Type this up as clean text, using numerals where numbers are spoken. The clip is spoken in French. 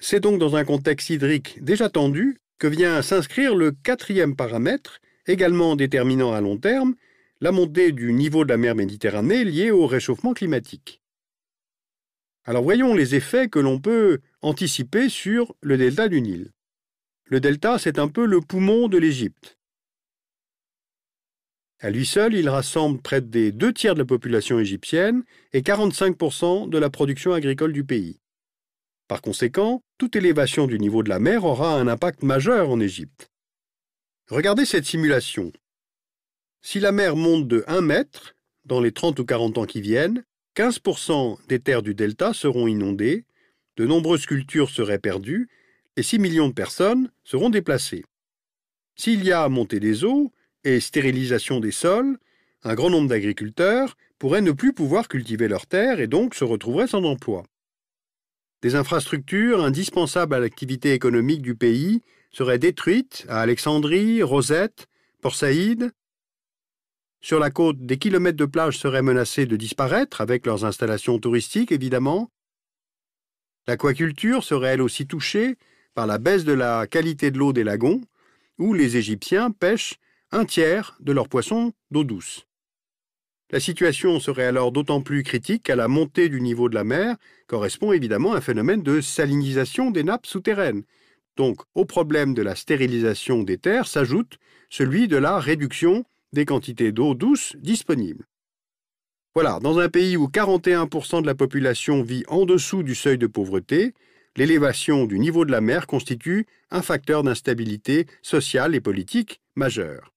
C'est donc dans un contexte hydrique déjà tendu que vient s'inscrire le quatrième paramètre, également déterminant à long terme, la montée du niveau de la mer Méditerranée liée au réchauffement climatique. Alors voyons les effets que l'on peut anticiper sur le delta du Nil. Le delta, c'est un peu le poumon de l'Égypte. À lui seul, il rassemble près des 2 tiers de la population égyptienne et 45% de la production agricole du pays. Par conséquent, toute élévation du niveau de la mer aura un impact majeur en Égypte. Regardez cette simulation. Si la mer monte de 1 mètre dans les 30 ou 40 ans qui viennent, 15% des terres du delta seront inondées, de nombreuses cultures seraient perdues et 6 millions de personnes seront déplacées. S'il y a montée des eaux et stérilisation des sols, un grand nombre d'agriculteurs pourraient ne plus pouvoir cultiver leurs terres et donc se retrouveraient sans emploi. Des infrastructures indispensables à l'activité économique du pays seraient détruites à Alexandrie, Rosette, Port Saïd. Sur la côte, des kilomètres de plages seraient menacés de disparaître avec leurs installations touristiques, évidemment. L'aquaculture serait elle aussi touchée par la baisse de la qualité de l'eau des lagons, où les Égyptiens pêchent 1 tiers de leurs poissons d'eau douce. La situation serait alors d'autant plus critique qu'à la montée du niveau de la mer correspond évidemment un phénomène de salinisation des nappes souterraines. Donc, au problème de la stérilisation des terres s'ajoute celui de la réduction des quantités d'eau douce disponibles. Voilà, dans un pays où 41% de la population vit en dessous du seuil de pauvreté, l'élévation du niveau de la mer constitue un facteur d'instabilité sociale et politique majeur.